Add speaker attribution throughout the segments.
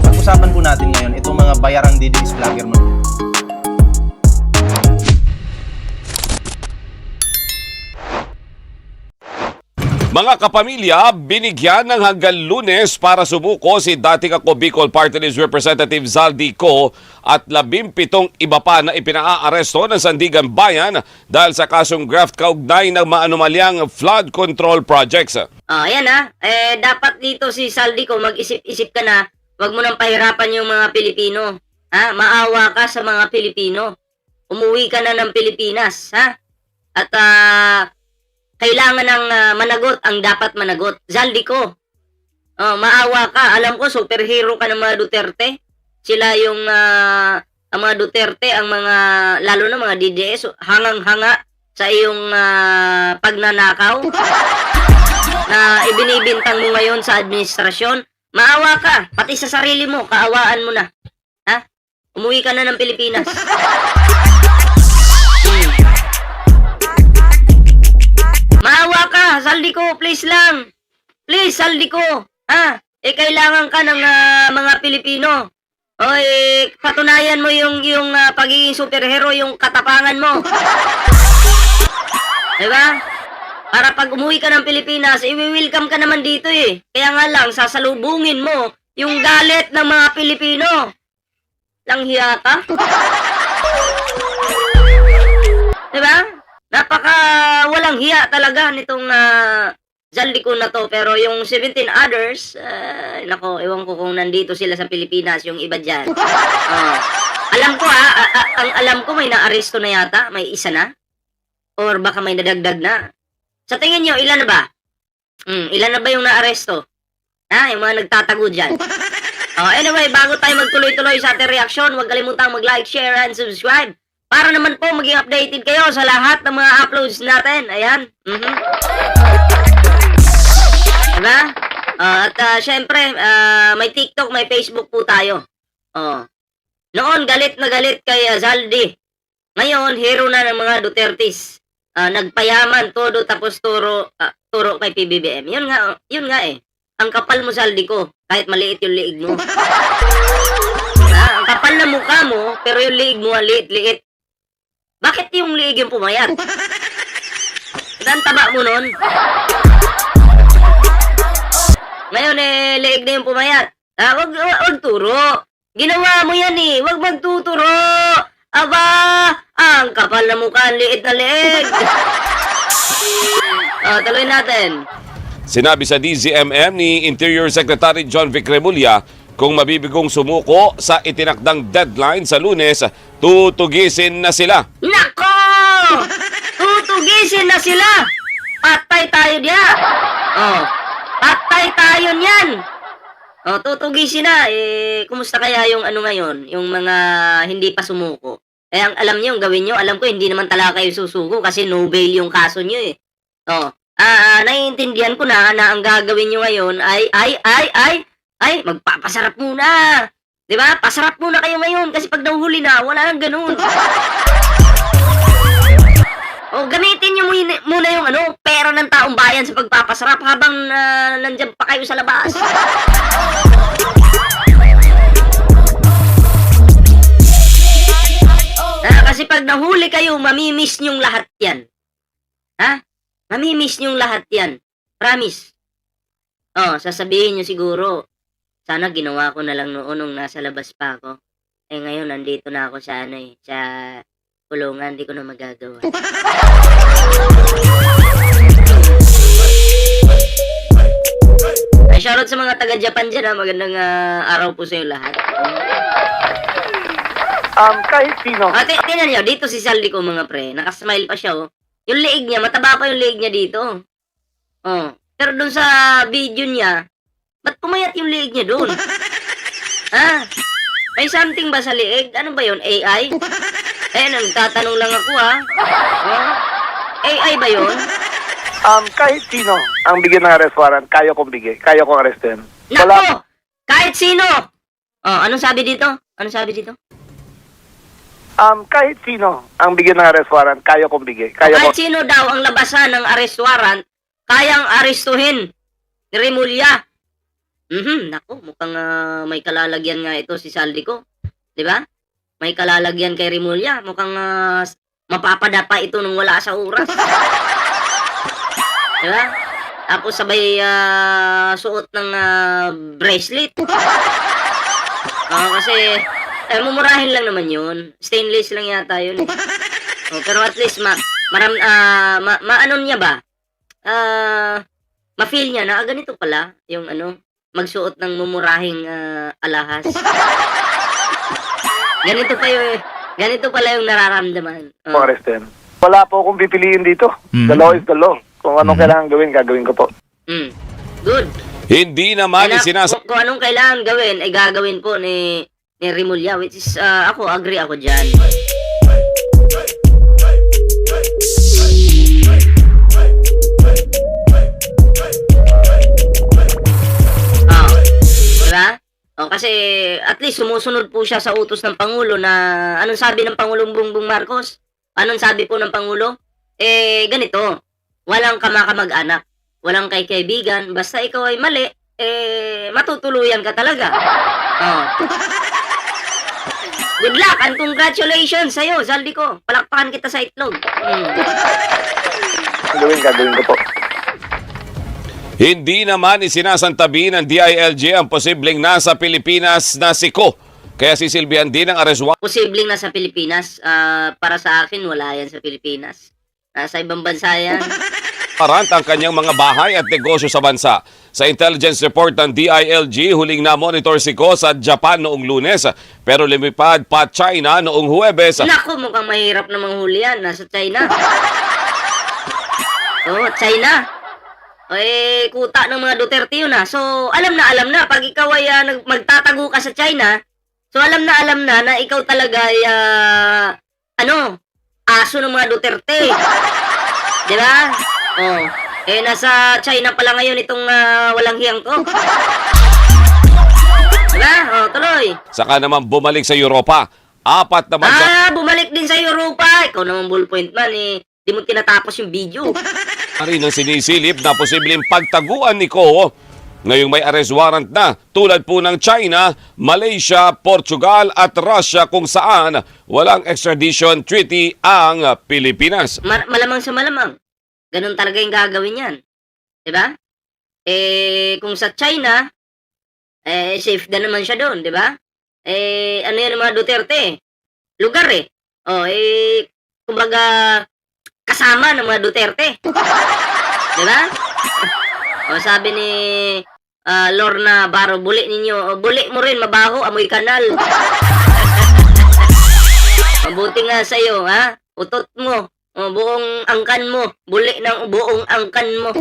Speaker 1: Pag-usapan po natin ngayon itong mga bayarang DDS vlogger mo.
Speaker 2: Mga kapamilya, binigyan ng hanggang Lunes para sumuko si dating ako Bicol Party List Representative Zaldico at 17 iba pa na ipinaaresto ng Sandigan Bayan dahil sa kasong graft kaugnay ng maanumalyang flood control projects.
Speaker 3: Ayan dapat dito si Zaldico mag-isip-isip ka na, wag mo nang pahirapan yung mga Pilipino. Maawa ka sa mga Pilipino. Umuwi ka na ng Pilipinas, At kailangan ng managot ang dapat managot. Zaldico, maawa ka. Alam ko, superhero ka ng mga Duterte. Sila yung, ang mga Duterte, ang mga, lalo na mga DDS, hangang-hanga sa iyong pagnanakaw na ibinibintang mo ngayon sa administrasyon. Maawa ka. Pati sa sarili mo, kaawaan mo na. Umuwi ka na ng Pilipinas. Maawa ka, Zaldico, please lang. Please, Zaldico. Kailangan ka ng mga Pilipino. Patunayan mo yung pagiging superhero, yung katapangan mo. Diba? Para pag umuwi ka ng Pilipinas, i-welcome ka naman dito eh. Kaya nga lang, sasalubungin mo yung galit ng mga Pilipino. Langhiya ka? Diba? Napaka walang hiya talaga nitong Zaldico na to. Pero yung 17 others, nako, ewan ko kung nandito sila sa Pilipinas, yung iba dyan. Alam ko ang alam ko may naaresto na yata, may isa na. Or baka may nadagdag na. Sa tingin nyo, ilan na ba? Ilan na ba yung naaresto? Yung mga nagtatago dyan. Anyway, bago tayo magtuloy-tuloy sa ating reaksyon, huwag kalimutang mag-like, share, and subscribe. Para naman po maging updated kayo sa lahat ng mga uploads natin. Ayan. Diba? At syempre, may TikTok, may Facebook po tayo. Noon, galit na galit kay Zaldi. Ngayon, hero na ng mga Dutertes. Nagpayaman, todo, tapos turo kay PBBM. Yun nga eh. Ang kapal mo, Zaldico, kahit maliit yung liig mo. Ang kapal na mukha mo, pero yung liig mo, liit-liit. Bakit yung liig yung pumayat? Ang taba mo nun. Ngayon liig na yung pumayat. Wag turo. Ginawa mo yan eh. Wag magtuturo. Aba, ang kapal na mukha, liit na liig. Tuloy natin.
Speaker 2: Sinabi sa DZMM ni Interior Secretary John Vic Remulla, kung mabibigong sumuko sa itinakdang deadline sa Lunes, tutugisin na sila.
Speaker 3: Nako! Tutugisin na sila! Patay tayo diya! Patay tayo niyan! Tutugisin na. Kumusta kaya yung ano ngayon? Yung mga hindi pa sumuko? Ang alam niyo, yung gawin niyo, alam ko hindi naman talaga kayo susuko kasi no bail yung kaso niyo eh. Naiintindihan ko na ang gagawin niyo ngayon ay magpapasarap muna. 'Di ba? Pasarap muna kayo ngayon kasi pag nahuli na, wala nang ganoon. Gamitin niyo muna yung pera ng taong bayan sa pagpapasarap habang nandiyan pa kayo sa labas. Kasi pag nahuli kayo, mamimiss niyong lahat 'yan. Mamimiss niyong lahat 'yan. Promise. Sasabihin niyo siguro, sana ginawa ko na lang noon nung nasa labas pa ako. Ngayon nandito na ako sa sa kulungan, hindi ko na magagawa. Shoutout sa mga taga-Japan dyan, magandang araw po sa inyo lahat.
Speaker 4: Kahit sino.
Speaker 3: Tingnan niyo, dito si Zaldico mga pre, nakasmile pa siya Yung liig niya, mataba pa yung liig niya dito. Pero dun sa video niya, ba't pumayat yung liig niya dun? May something ba sa liig? Ano ba yun? AI? Nagtatanong lang ako AI ba yun?
Speaker 4: Kahit sino ang bigyan ng arrest warrant, kaya kong bigay. Kaya kong arrestin.
Speaker 3: Nako! Kahit sino! Anong sabi dito?
Speaker 4: Kahit sino ang bigyan ng arrest warrant, kaya kong bigay.
Speaker 3: Kahit sino daw ang labasan ng arrest warrant, kayang arestuhin. ni Remulla. Naku, mukhang may kalalagyan nga ito si Saldi ko. 'Di ba? May kalalagyan kay Remulla. Mukhang mapapadapa ito nung wala sa oras. 'Di ba? Tapos sabay suot ng bracelet. Kasi mumurahin lang naman 'yun. Stainless lang yata 'yun. Pero at least ano niya ba? Ma-feel niya na ganito pala yung magsuot ng mumurahing alahas. Ganito pala yung nararamdaman.
Speaker 4: Forest din. Wala po akong pipiliin dito. The law is the law. Kung anong kailangan gawin, gagawin ko po.
Speaker 3: Good.
Speaker 2: Hindi naman
Speaker 3: Kung anong kailangan gawin, ay gagawin po ni Remulla, which is agree ako dyan. Diba? Kasi at least sumusunod po siya sa utos ng Pangulo na anong sabi ng Pangulong Bongbong Marcos? Anong sabi po ng Pangulo? Ganito, walang kamakamag-anak, walang kaibigan, basta ikaw ay mali, matutuluyan ka talaga. Good luck and congratulations sa'yo, Zaldi ko. Palakpakan kita sa itlog.
Speaker 4: Gagawin ko po.
Speaker 2: Hindi naman isinasantabi ng DILG ang posibleng nasa Pilipinas na si Ko. Kaya sisilbihan din ng arrest warrant.
Speaker 3: Posibleng nasa Pilipinas. Para sa akin, wala yan sa Pilipinas. Nasa ibang bansa yan.
Speaker 2: Ang kanyang mga bahay at negosyo sa bansa. Sa intelligence report ng DILG, huling na-monitor si Ko sa Japan noong Lunes. Pero lumipad pa China noong Huwebes.
Speaker 3: Naku, mukhang mahirap na manghuli yan. Nasa China. China. Kuta ng mga Duterte yun . So, alam na, pag ikaw ay magtatago ka sa China, so alam na na ikaw talaga ay, aso ng mga Duterte. Diba? Nasa China pala ngayon itong walang hiyang to. Diba? Tuloy.
Speaker 2: Saka naman bumalik sa Europa. 4 na bansa.
Speaker 3: Bumalik din sa Europa. Ikaw naman ballpoint man Di mo tinatapos yung video.
Speaker 2: Rin ang sinisilip na posibleng pagtaguan ni Ko ngayong may arrest warrant na tulad po ng China, Malaysia, Portugal at Russia kung saan walang extradition treaty ang Pilipinas.
Speaker 3: Malamang sa malamang. Ganun talaga yung gagawin yan. Diba? Kung sa China, safe na naman siya doon, diba? Ano yan mga Duterte? Lugar kumbaga, kasama ng mga Duterte. Diba? Sabi ni Lorna Barro, buli ninyo. Buli mo rin, mabaho, amoy kanal. Mabuti nga sa'yo, ha? Utot mo. Buong angkan mo. Buli ng buong angkan mo.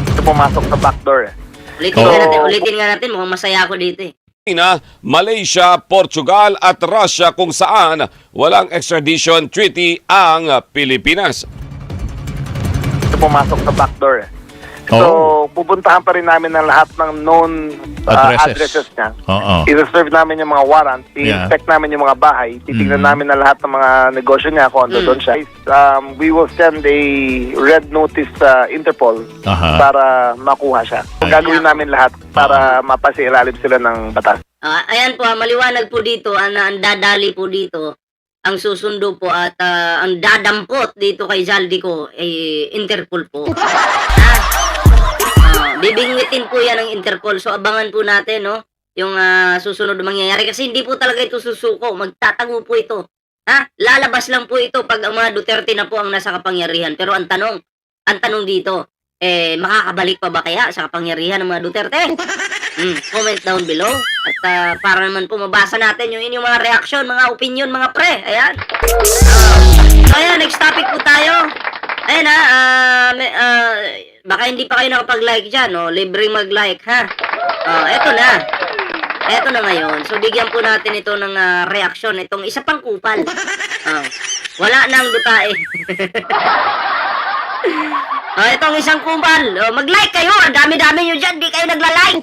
Speaker 4: Ito pumasok sa backdoor.
Speaker 3: Ulitin nga natin. Mukhang masaya ako dito
Speaker 2: China, Malaysia, Portugal at Russia kung saan walang extradition treaty ang Pilipinas.
Speaker 4: Ito pumasok sa backdoor. So, pupuntahan pa rin namin ng lahat ng known addresses niya. I-reserve namin yung mga warrant, i-inspect namin yung mga bahay, titignan namin na lahat ng mga negosyo niya kung ano doon siya. We will send a red notice sa Interpol para makuha siya. Gagawin namin lahat para mapasilalim sila ng batas.
Speaker 3: Ayan po, maliwanag po dito, ang dadali po dito, ang susundo po at ang dadampot dito kay Zaldi ko ay Interpol po. Bibingwitin po yan ng Interpol. So, abangan po natin, yung susunod na mangyayari. Kasi hindi po talaga ito susuko. Magtatago po ito. Lalabas lang po ito pag ang mga Duterte na po ang nasa kapangyarihan. Pero ang tanong dito, makakabalik pa ba kaya sa kapangyarihan ng mga Duterte? Comment down below. At para naman po mabasa natin yung inyong mga reaksyon, mga opinion, mga pre. Ayan. So, ayan, next topic po tayo. Ayan baka hindi pa kayo nakapag-like dyan, libreng mag-like, ha? Eto na ngayon. So, bigyan po natin ito ng reaksyon. Itong isa pang kupal. Wala nang dutae. Itong isang kupal. Mag-like kayo. Ang dami-dami nyo dyan. Di kayo nagla-like.